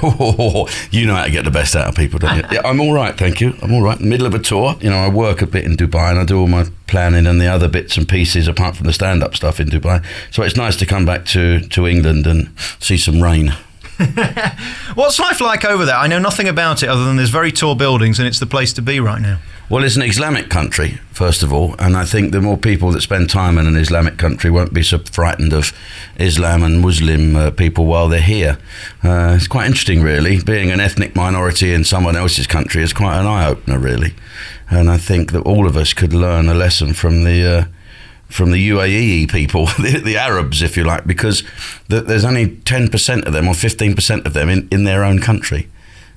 Oh, you know how to get the best out of people, don't you? Yeah, I'm all right, thank you. I'm all right. In the middle of a tour, I work a bit in Dubai and I do all my planning and the other bits and pieces apart from the stand-up stuff in Dubai. So it's nice to come back to England and see some rain. What's life like over there? I know nothing about it other than there's very tall buildings and it's the place to be right now. Well, it's an Islamic country, first of all, and I think the more people that spend time in an Islamic country won't be so frightened of Islam and Muslim people while they're here. It's quite interesting, really. Being an ethnic minority in someone else's country is quite an eye-opener, really. And I think that all of us could learn a lesson from the UAE people, the Arabs, if you like, because there's only 10% of them or 15% of them in their own country.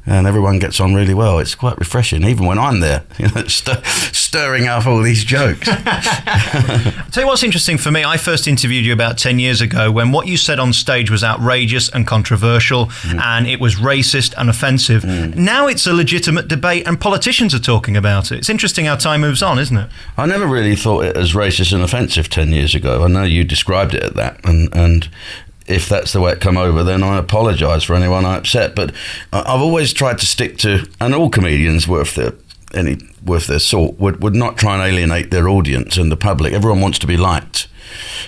And everyone gets on really well. It's quite refreshing, even when I'm there, stirring up all these jokes. I'll tell you what's interesting for me. I first interviewed you about 10 years ago when what you said on stage was outrageous and controversial, and it was racist and offensive. Now it's a legitimate debate and politicians are talking about it. It's interesting how time moves on, isn't it? I never really thought it as racist and offensive 10 years ago. I know you described it as that, and if that's the way it come over, then I apologise for anyone I upset. But I've always tried to stick to, and all comedians worth their salt would not try and alienate their audience and the public. Everyone wants to be liked.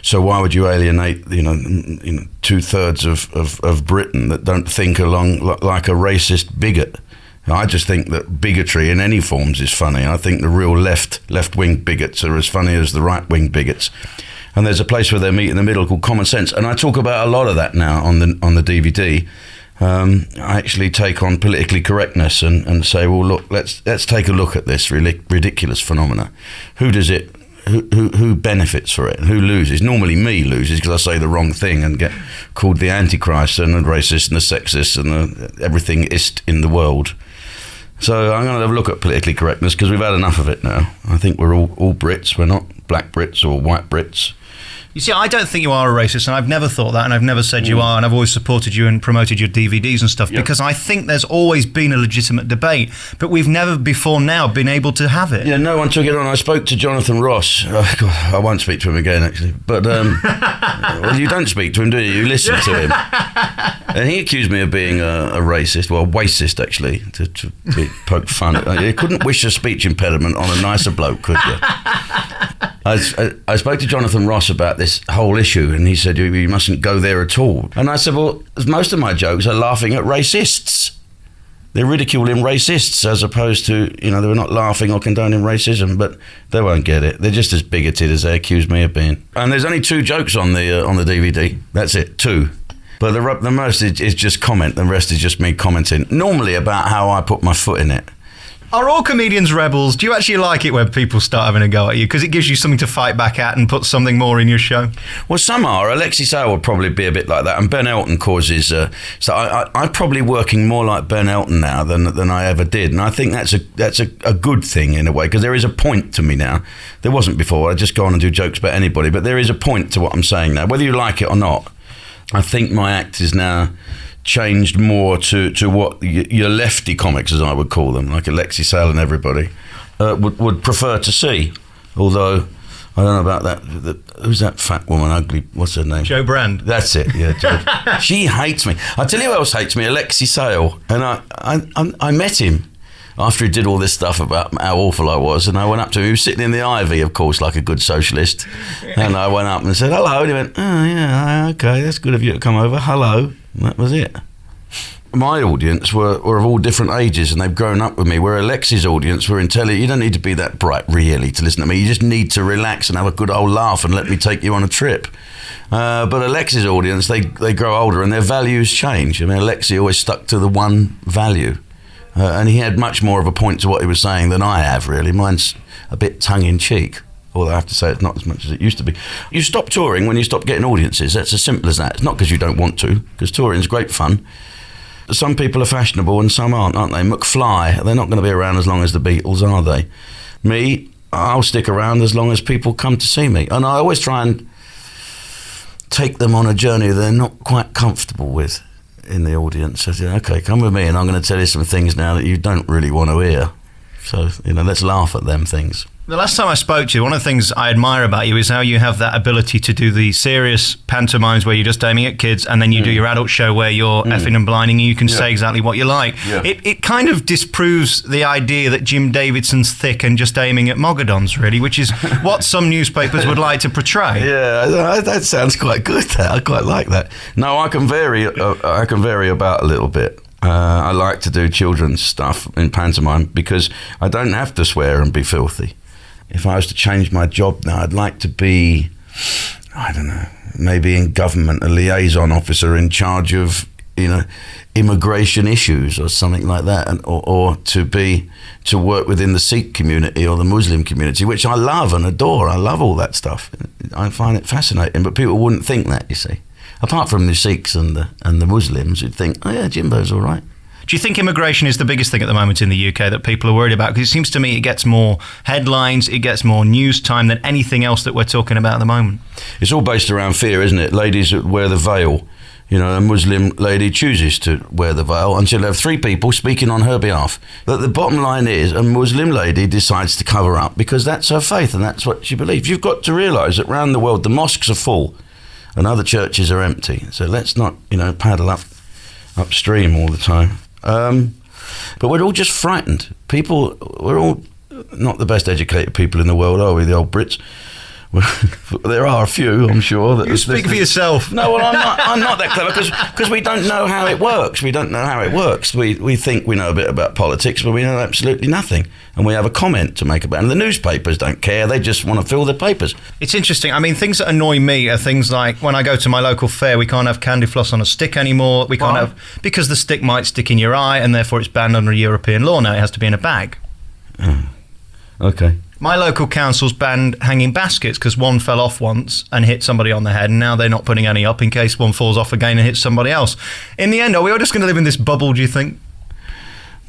So why would you alienate, 2/3 of Britain that don't think along like a racist bigot? I just think that bigotry in any forms is funny. I think the real left-wing bigots are as funny as the right-wing bigots. And there's a place where they meet in the middle called common sense. And I talk about a lot of that now on the DVD. I actually take on politically correctness and say, well, look, let's take a look at this really ridiculous phenomena. Who benefits for it? Who loses? Normally me loses because I say the wrong thing and get called the Antichrist and the racist and the sexist and the everythingist in the world. So I'm going to have a look at politically correctness because we've had enough of it now. I think we're all Brits. We're not black Brits or white Brits. You see, I don't think you are a racist, and I've never thought that, and I've never said you are, and I've always supported you and promoted your DVDs and stuff, because I think there's always been a legitimate debate, but we've never before now been able to have it. Yeah, no one took it on. I spoke to Jonathan Ross. Oh, God, I won't speak to him again, actually. But well, you don't speak to him, do you? You listen to him. And he accused me of being a racist, well, a wastist, actually, to be poked fun at. You couldn't wish a speech impediment on a nicer bloke, could you? I spoke to Jonathan Ross about this whole issue, and he said, you mustn't go there at all. And I said, well, most of my jokes are laughing at racists. They're ridiculing racists as opposed to, they're not laughing or condoning racism, but they won't get it. They're just as bigoted as they accuse me of being. And there's only 2 jokes on the DVD. That's it, 2. But the most is just comment. The rest is just me commenting, normally about how I put my foot in it. Are all comedians rebels? Do you actually like it when people start having a go at you? Because it gives you something to fight back at and put something more in your show. Well, some are. Alexi Sale would probably be a bit like that. And Ben Elton causes... so I'm probably working more like Ben Elton now than I ever did. And I think that's a good thing in a way, because there is a point to me now. There wasn't before. I just go on and do jokes about anybody. But there is a point to what I'm saying now, whether you like it or not. I think my act is now changed more to what your lefty comics, as I would call them, like Alexi Sale and everybody, would prefer to see. Although, I don't know about that. Who's that fat woman, ugly, what's her name? Jo Brand. That's it, yeah. Jo. She hates me. I tell you who else hates me, Alexi Sale. And I met him after he did all this stuff about how awful I was, and I went up to him. He was sitting in the Ivy, of course, like a good socialist. And I went up and said, hello. And he went, oh, yeah, okay, that's good of you to come over. Hello. And that was it. My audience were of all different ages, and they've grown up with me, where Alexi's audience were intelligent. You don't need to be that bright, really, to listen to me. You just need to relax and have a good old laugh and let me take you on a trip. But Alexi's audience, they grow older and their values change. I mean, Alexi always stuck to the one value. And he had much more of a point to what he was saying than I have, really. Mine's a bit tongue-in-cheek, although I have to say it's not as much as it used to be. You stop touring when you stop getting audiences. That's as simple as that. It's not because you don't want to, because touring's great fun. Some people are fashionable and some aren't they? McFly, they're not going to be around as long as the Beatles, are they? Me, I'll stick around as long as people come to see me. And I always try and take them on a journey they're not quite comfortable with in the audience. I say, okay, come with me and I'm going to tell you some things now that you don't really want to hear. So, let's laugh at them things. The last time I spoke to you, one of the things I admire about you is how you have that ability to do the serious pantomimes where you're just aiming at kids, and then you do your adult show where you're effing and blinding and you can say exactly what you like. Yeah. It kind of disproves the idea that Jim Davidson's thick and just aiming at mogadons, really, which is what some newspapers would like to portray. Yeah, that sounds quite good. I quite like that. No, I can vary about a little bit. I like to do children's stuff in pantomime because I don't have to swear and be filthy. If I was to change my job now, I'd like to be, I don't know, maybe in government, a liaison officer in charge of, immigration issues or something like that, and or to work within the Sikh community or the Muslim community, which I love and adore. I love all that stuff. I find it fascinating, but people wouldn't think that, you see. Apart from the Sikhs and the Muslims, who'd think, oh yeah, Jimbo's all right. Do you think immigration is the biggest thing at the moment in the UK that people are worried about? Because it seems to me it gets more headlines, it gets more news time than anything else that we're talking about at the moment. It's all based around fear, isn't it? Ladies that wear the veil. A Muslim lady chooses to wear the veil and she'll have 3 people speaking on her behalf. But the bottom line is a Muslim lady decides to cover up because that's her faith and that's what she believes. You've got to realise that around the world the mosques are full and other churches are empty. So let's not, paddle upstream all the time. But we're all just frightened. We're all not the best educated people in the world, are we, the old Brits? There are a few, I'm sure. You speak for yourself. No, well, I'm not that clever because we don't know how it works. We don't know how it works. We think we know a bit about politics, but we know absolutely nothing. And we have a comment to make about it. And the newspapers don't care. They just want to fill their papers. It's interesting. I mean, things that annoy me are things like when I go to my local fair, we can't have candy floss on a stick anymore. We can't have, because the stick might stick in your eye and therefore it's banned under European law now. It has to be in a bag. Oh, okay. My local council's banned hanging baskets because one fell off once and hit somebody on the head, and now they're not putting any up in case one falls off again and hits somebody else. In the end, are we all just going to live in this bubble, do you think?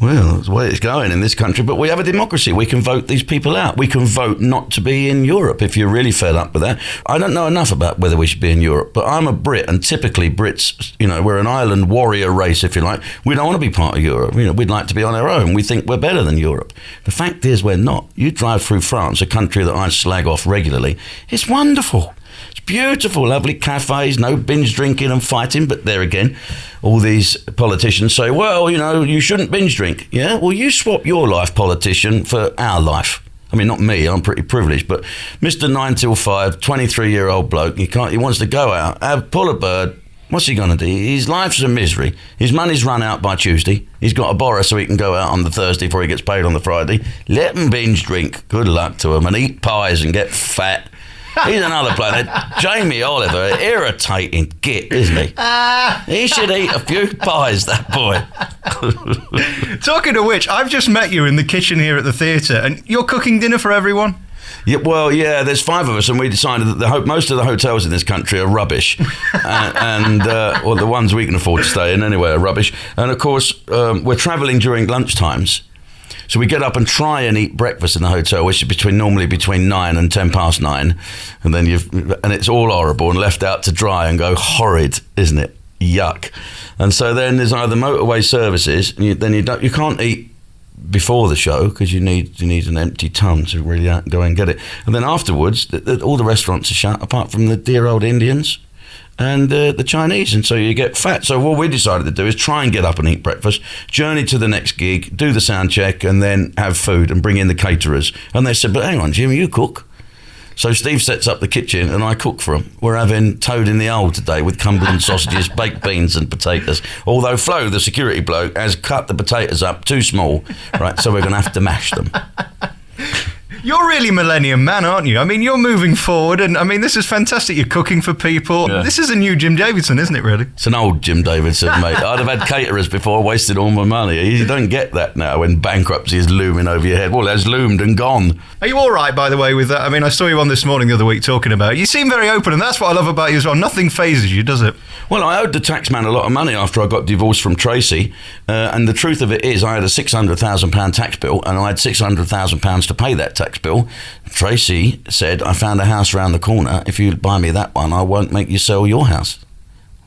Well, that's the way it's going in this country, but we have a democracy. We can vote these people out. We can vote not to be in Europe if you're really fed up with that. I don't know enough about whether we should be in Europe, but I'm a Brit, and typically Brits, we're an island warrior race, if you like. We don't want to be part of Europe. We'd like to be on our own. We think we're better than Europe. The fact is we're not. You drive through France, a country that I slag off regularly. It's wonderful. It's beautiful, lovely cafes, no binge drinking and fighting, but there again, all these politicians say, well, you shouldn't binge drink. Yeah, well, you swap your life, politician, for our life. I mean, not me, I'm pretty privileged, but Mr. 9 till 5, 23-year-old bloke, he wants to go out, pull a bird. What's he going to do? His life's a misery. His money's run out by Tuesday. He's got to borrow so he can go out on the Thursday before he gets paid on the Friday. Let him binge drink. Good luck to him. And eat pies and get fat. He's another player. Jamie Oliver, irritating git, isn't he? He should eat a few pies, that boy. Talking of which, I've just met you in the kitchen here at the theatre, and you're cooking dinner for everyone? Yeah, well, there's 5 of us, and we decided that most of the hotels in this country are rubbish, or the ones we can afford to stay in anyway are rubbish. And of course, we're travelling during lunchtimes. So we get up and try and eat breakfast in the hotel, which is normally between 9 and 10 past 9, and then and it's all horrible and left out to dry and go horrid, isn't it? Yuck. And so then there's either motorway services, and you can't eat before the show because you need an empty tongue to really go and get it. And then afterwards, all the restaurants are shut apart from the dear old Indians and the Chinese, and so you get fat. So what we decided to do is try and get up and eat breakfast, journey to the next gig, do the sound check, and then have food and bring in the caterers. And they said, but hang on, Jimmy, you cook? So Steve sets up the kitchen and I cook for him. We're having toad in the old today with Cumberland sausages, baked beans and potatoes. Although Flo, the security bloke, has cut the potatoes up too small, right? So we're going to have to mash them. You're really Millennium Man, aren't you? I mean, you're moving forward, and I mean, this is fantastic. You're cooking for people. Yeah. This is a new Jim Davidson, isn't it, really? It's an old Jim Davidson, mate. I'd have had caterers before, wasted all my money. You don't get that now when bankruptcy is looming over your head. Well, it's loomed and gone. Are you all right, by the way, with that? I mean, I saw you on this morning the other week talking about it. You seem very open, and that's what I love about you as well. Nothing phases you, does it? Well, I owed the taxman a lot of money after I got divorced from Tracy, and the truth of it is I had a £600,000 tax bill, and I had £600,000 to pay that tax bill. Tracy said, I found a house around the corner. If you buy me that one, I won't make you sell your house.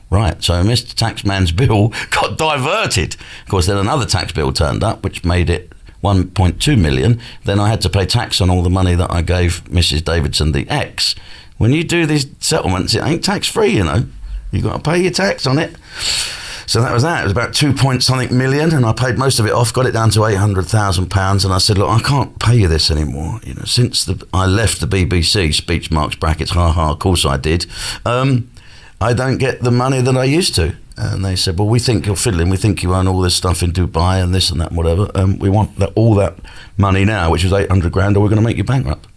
Right, so Mr. Taxman's bill got diverted. Of course, then another tax bill turned up, which made it 1.2 million, then I had to pay tax on all the money that I gave Mrs. Davidson, the ex. When you do these settlements, it ain't tax-free, you know. You've got to pay your tax on it. So that was that. It was about 2-point-something million, and I paid most of it off, got it down to £800,000, and I said, look, I can't pay you this anymore. You know, since I left the BBC, speech marks, brackets, of course I did, I don't get the money that I used to. And they said, well, we think you're fiddling. We think you own all this stuff in Dubai and this and that and whatever. We want all that money now, which was 800 grand, or we're going to make you bankrupt.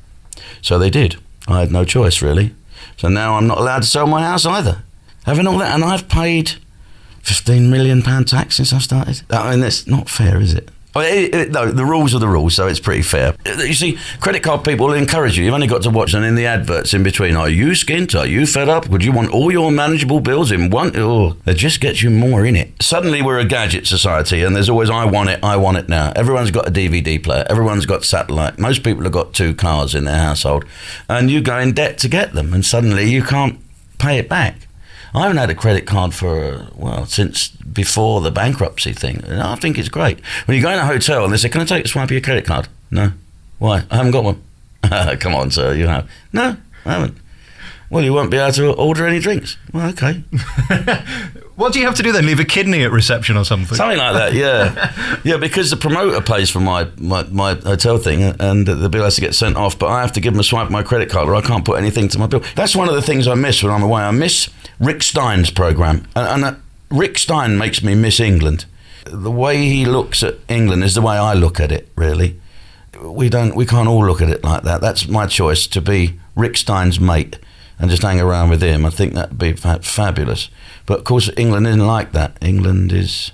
So they did. I had no choice, really. So now I'm not allowed to sell my house either. Having all that, and I've paid £15 million tax since I started. I mean, that's not fair, is it? No, the rules are the rules, so it's pretty fair. You see, credit card people will encourage you. You've only got to watch, and in the adverts in between, are you skint? Are you fed up? Would you want all your manageable bills in one? Oh, it just gets you more in it. Suddenly we're a gadget society, and there's always, I want it now. Everyone's got a DVD player. Everyone's got satellite. Most people have got 2 cars in their household, and you go in debt to get them, and suddenly you can't pay it back. I haven't had a credit card since before the bankruptcy thing. And I think it's great. When you go in a hotel and they say, can I take a swipe of your credit card? No. Why? I haven't got one. Come on, sir, you have. No, I haven't. Well, you won't be able to order any drinks. Well, okay. What do you have to do then? Leave a kidney at reception or something? Something like that, yeah. Yeah, because the promoter pays for my hotel thing, and the bill has to get sent off, but I have to give them a swipe of my credit card or I can't put anything to my bill. That's one of the things I miss when I'm away. I miss Rick Stein's programme. And Rick Stein makes me miss England. The way he looks at England is the way I look at it, really. We can't all look at it like that. That's my choice, to be Rick Stein's mate and just hang around with him. I think that'd be fabulous. But of course, England isn't like that. England is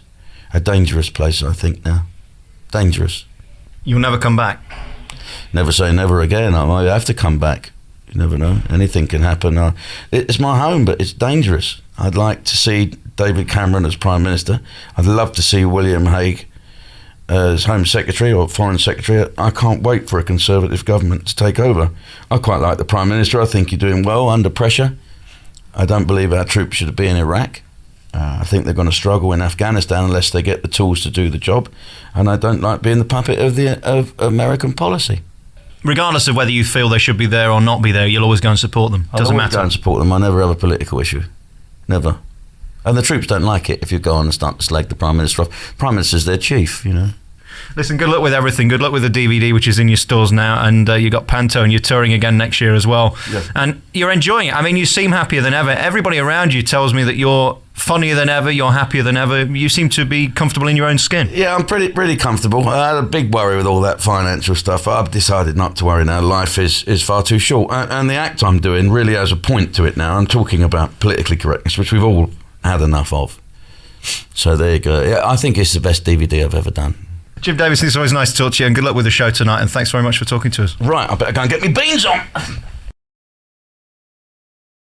a dangerous place, I think, now. Dangerous. You'll never come back? Never say never again. I might have to come back. You never know. Anything can happen. It's my home, but it's dangerous. I'd like to see David Cameron as Prime Minister. I'd love to see William Hague as Home Secretary or Foreign Secretary. I can't wait for a Conservative government to take over. I quite like the Prime Minister. I think you're doing well under pressure. I don't believe our troops should be in Iraq. I think they're going to struggle in Afghanistan unless they get the tools to do the job. And I don't like being the puppet of American policy. Regardless of whether you feel they should be there or not be there, you'll always go and support them. Doesn't matter. I'll go and support them. I never have a political issue. Never. And the troops don't like it if you go on and start to slag the Prime Minister off. Prime Minister's their chief, you know. Listen, good luck with everything. Good luck with the DVD, which is in your stores now, and you got Panto, and you're touring again next year as well. Yes. And you're enjoying it. I mean, you seem happier than ever. Everybody around you tells me that you're funnier than ever, you're happier than ever. You seem to be comfortable in your own skin. Yeah, I'm pretty comfortable. I had a big worry with all that financial stuff. I've decided not to worry now. Life is far too short. And the act I'm doing really has a point to it now. I'm talking about politically correctness, which we've all had enough of. So there you go. Yeah, I think it's the best DVD I've ever done. Jim Davidson, it's always nice to talk to you, and good luck with the show tonight, and thanks very much for talking to us. Right, I better go and get me beans on.